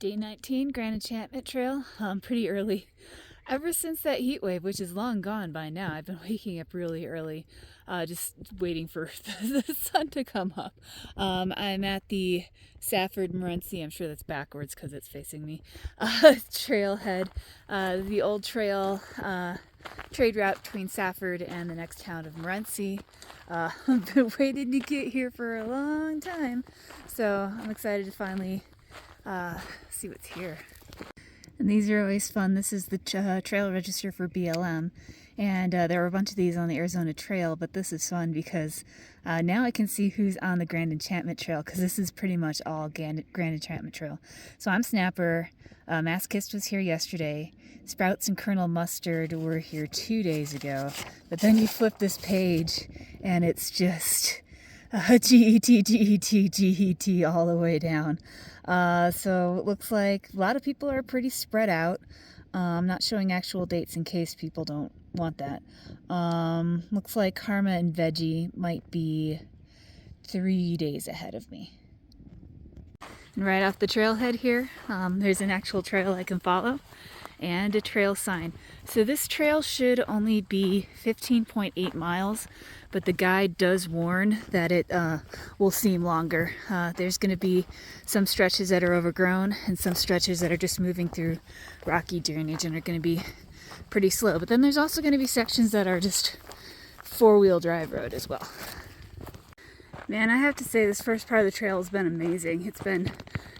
Day 19, Grand Enchantment Trail. Pretty early. Ever since that heat wave, which is long gone by now, I've been waking up really early, just waiting for the sun to come up. I'm at the Saffird-Morenci, I'm sure that's backwards because it's facing me, trailhead. The old trail, trade route between Safford and the next town of Morenci. I've been waiting to get here for a long time, so I'm excited to finally see what's here. And these are always fun. This is the trail register for BLM, and there are a bunch of these on the Arizona Trail, but this is fun because now I can see who's on the Grand Enchantment Trail, because this is pretty much all Grand Enchantment Trail. So I'm Snapper, Masochist was here yesterday, Sprouts and Colonel Mustard were here 2 days ago, but then you flip this page and it's just GET, GET, GET all the way down. So it looks like a lot of people are pretty spread out. I'm not showing actual dates in case people don't want that. Looks like Karma and Veggie might be 3 days ahead of me. And right off the trailhead here, there's an actual trail I can follow and a trail sign. So this trail should only be 15.8 miles, but the guide does warn that it will seem longer. There's going to be some stretches that are overgrown and some stretches that are just moving through rocky drainage and are going to be pretty slow. But then there's also going to be sections that are just four-wheel drive road as well. Man, I have to say this first part of the trail has been amazing. It's been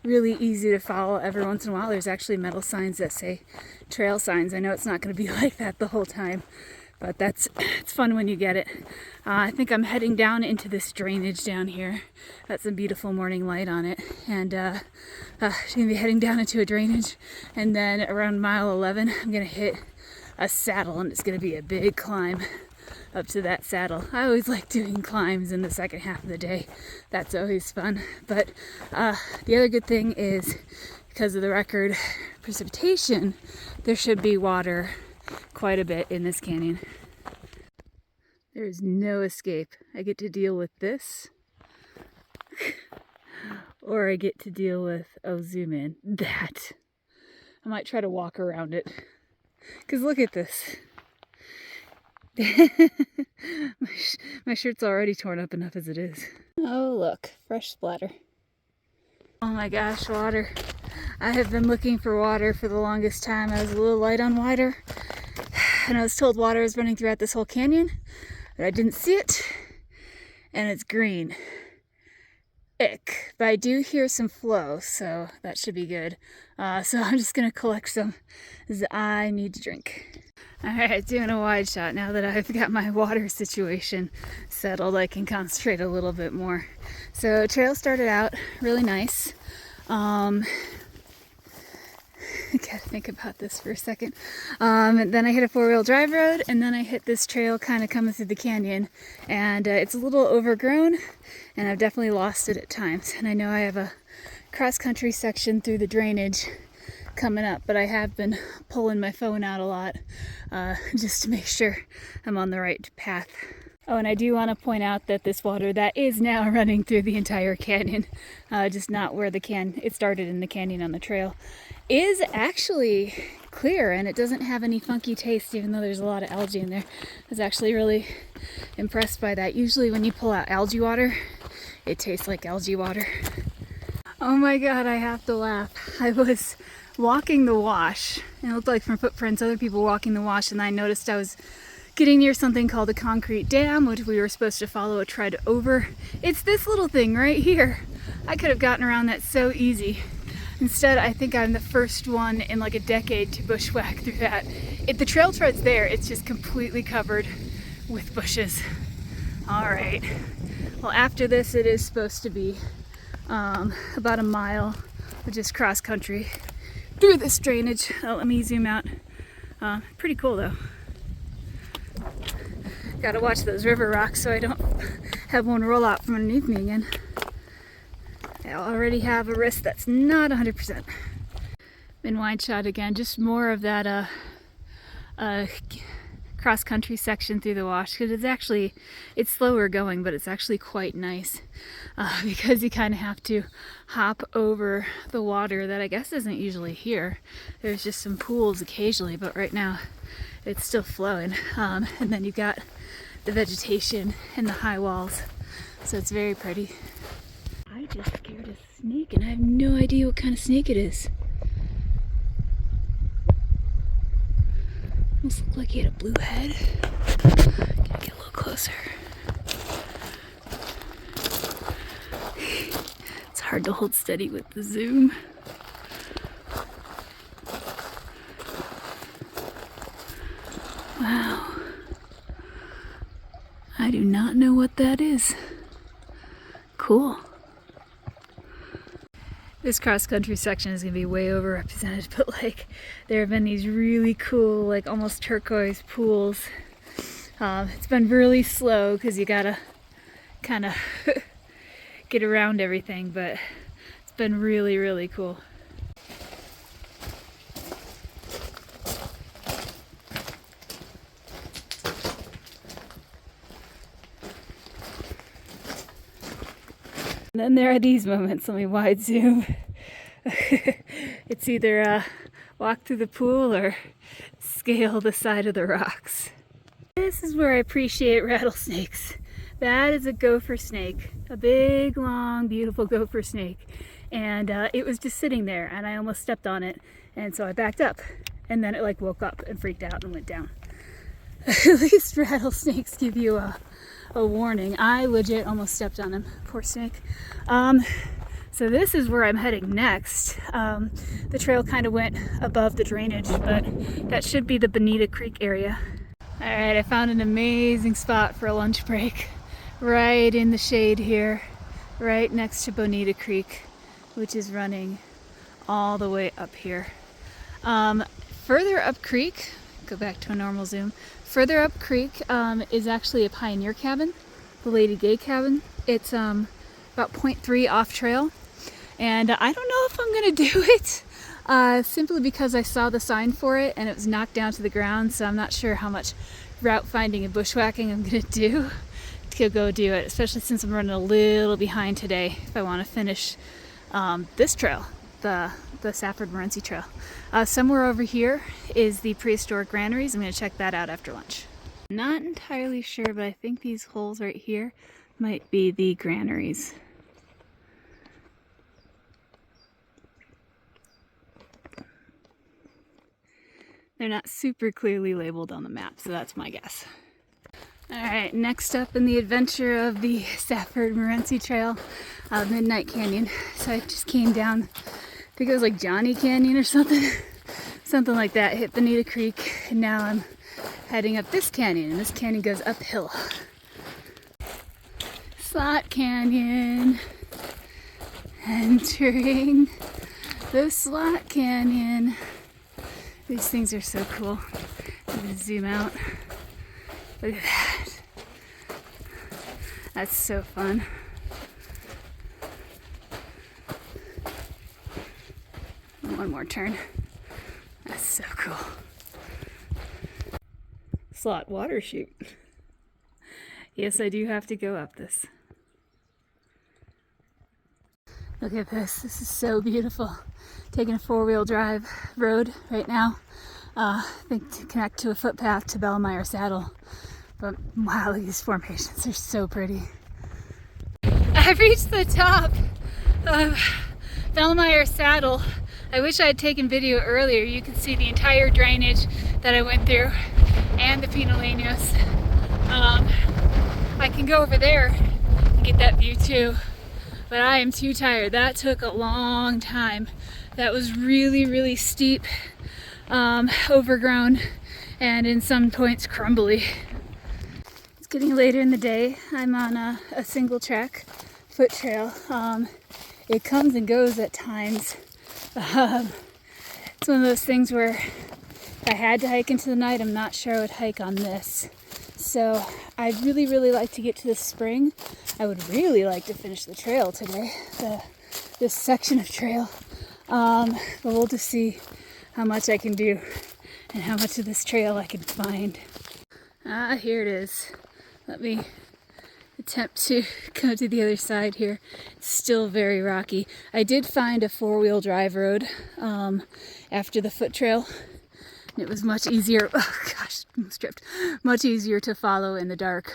really easy to follow. Every once in a while there's actually metal signs that say trail signs. I know it's not going to be like that the whole time, but it's fun when you get it. I think I'm heading down into this drainage down here. That's some beautiful morning light on it, and I'm going to be heading down into a drainage, and then around mile 11 I'm going to hit a saddle, and it's going to be a big climb up to that saddle. I always like doing climbs in the second half of the day. That's always fun. But the other good thing is, because of the record precipitation, there should be water quite a bit in this canyon. There's no escape. I get to deal with this, or I get to deal with, oh, zoom in, that. I might try to walk around it, because look at this. My shirt's already torn up enough as it is. Oh look, fresh splatter. Oh my gosh, water. I have been looking for water for the longest time. I was a little light on water, and I was told water was running throughout this whole canyon, but I didn't see it, and it's green. Ick. But I do hear some flow, so that should be good. So I'm just gonna collect some, because I need to drink. Alright, doing a wide shot. Now that I've got my water situation settled, I can concentrate a little bit more. So trail started out really nice. I gotta think about this for a second. Then I hit a four-wheel drive road, and then I hit this trail kind of coming through the canyon, and it's a little overgrown, and I've definitely lost it at times. And I know I have a cross-country section through the drainage coming up, but I have been pulling my phone out a lot just to make sure I'm on the right path. Oh, and I do want to point out that this water that is now running through the entire canyon, just not where it started in the canyon on the trail, is actually clear, and it doesn't have any funky taste, even though there's a lot of algae in there. I was actually really impressed by that. Usually when you pull out algae water, it tastes like algae water. Oh my god, I have to laugh. I was walking the wash, and it looked like from footprints other people walking the wash, and I noticed I was getting near something called a concrete dam, which we were supposed to follow a tread over. It's this little thing right here. I could have gotten around that so easy. Instead, I think I'm the first one in like a decade to bushwhack through that. If the trail tread's there, it's just completely covered with bushes. Alright, well, after this it is supposed to be about a mile of just cross country through this drainage. Oh, let me zoom out. Pretty cool though. Gotta watch those river rocks so I don't have one roll out from underneath me again. I already have a wrist that's not 100%. Been wide shot again, just more of that cross-country section through the wash, because it's slower going, but it's actually quite nice because you kind of have to hop over the water that I guess isn't usually here. There's just some pools occasionally, but right now it's still flowing. And then you've got the vegetation and the high walls, so it's very pretty. I just scared a snake and I have no idea what kind of snake it is. Almost looked like he had a blue head. Gotta get a little closer. It's hard to hold steady with the zoom. Wow. I do not know what that is. Cool. This cross-country section is going to be way overrepresented, but like there have been these really cool, like almost turquoise pools. It's been really slow because you gotta kind of get around everything, but it's been really, really cool. And then there are these moments. Let me wide zoom. It's either walk through the pool or scale the side of the rocks. This is where I appreciate rattlesnakes. That is a gopher snake, a big, long, beautiful gopher snake. And it was just sitting there and I almost stepped on it. And so I backed up and then it like woke up and freaked out and went down. At least rattlesnakes give you a warning. I legit almost stepped on him. Poor snake. So this is where I'm heading next. The trail kind of went above the drainage, but that should be the Bonita Creek area. All right, I found an amazing spot for a lunch break. Right in the shade here, right next to Bonita Creek, which is running all the way up here. Further up creek, go back to a normal zoom. Further up creek is actually a pioneer cabin, the Lady Gay cabin. It's about 0.3 off trail, and I don't know if I'm gonna do it simply because I saw the sign for it and it was knocked down to the ground, so I'm not sure how much route finding and bushwhacking I'm gonna do to go do it, especially since I'm running a little behind today if I want to finish this trail, the Saffird-Morenci Trail. Somewhere over here is the prehistoric granaries. I'm going to check that out after lunch. Not entirely sure, but I think these holes right here might be the granaries. They're not super clearly labeled on the map, so that's my guess. Alright, next up in the adventure of the Saffird-Morenci Trail, Midnight Canyon. So I just came down, I think it was like Johnny Canyon or something. Something like that, hit Bonita Creek, and now I'm heading up this canyon, and this canyon goes uphill. Slot Canyon. Entering the Slot Canyon. These things are so cool. I'm gonna zoom out. Look at that. That's so fun. One more turn. That's so cool. Slot water chute. Yes, I do have to go up this. Look at this. This is so beautiful. Taking a four-wheel drive road right now. I think to connect to a footpath to Bellemere Saddle. But wow, these formations are so pretty. I've reached the top of Bellemere Saddle. I wish I had taken video earlier. You can see the entire drainage that I went through and the Pinaleños. I can go over there and get that view too, but I am too tired. That took a long time. That was really, really steep, overgrown, and in some points crumbly. It's getting later in the day. I'm on a single track foot trail. It comes and goes at times. It's one of those things where if I had to hike into the night, I'm not sure I would hike on this. So I'd really, really like to get to the spring. I would really like to finish the trail today, this section of trail. But we'll just see how much I can do and how much of this trail I can find. Ah, here it is. Let me attempt to go to the other side here. It's still very rocky. I did find a four-wheel drive road after the foot trail. It was much easier, oh gosh, stripped, much easier to follow in the dark.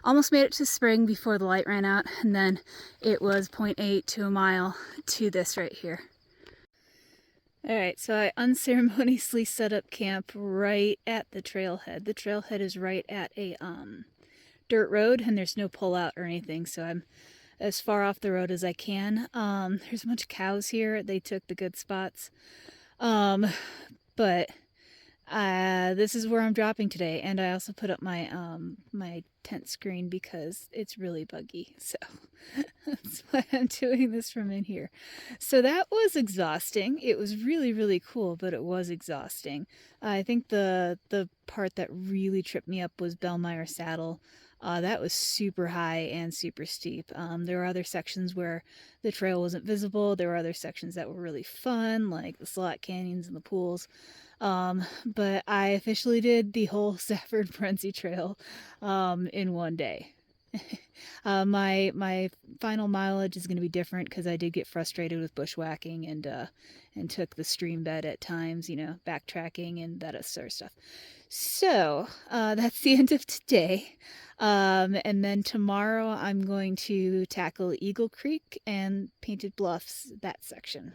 Almost made it to spring before the light ran out, and then it was 0.8 to a mile to this right here. Alright, so I unceremoniously set up camp right at the trailhead. The trailhead is right at a dirt road, and there's no pullout or anything, so I'm as far off the road as I can. There's a bunch of cows here. They took the good spots. But this is where I'm dropping today, and I also put up my my tent screen because it's really buggy, so that's why I'm doing this from in here. So that was exhausting. It was really cool, but it was exhausting. I think the part that really tripped me up was Bellmeyer Saddle. That was super high and super steep. There were other sections where the trail wasn't visible. There were other sections that were really fun, like the slot canyons and the pools. But I officially did the whole Saffird-Morenci Trail in one day. My final mileage is going to be different because I did get frustrated with bushwhacking and took the stream bed at times, you know, backtracking and that sort of stuff. So that's the end of today. And then tomorrow I'm going to tackle Eagle Creek and Painted Bluffs, that section.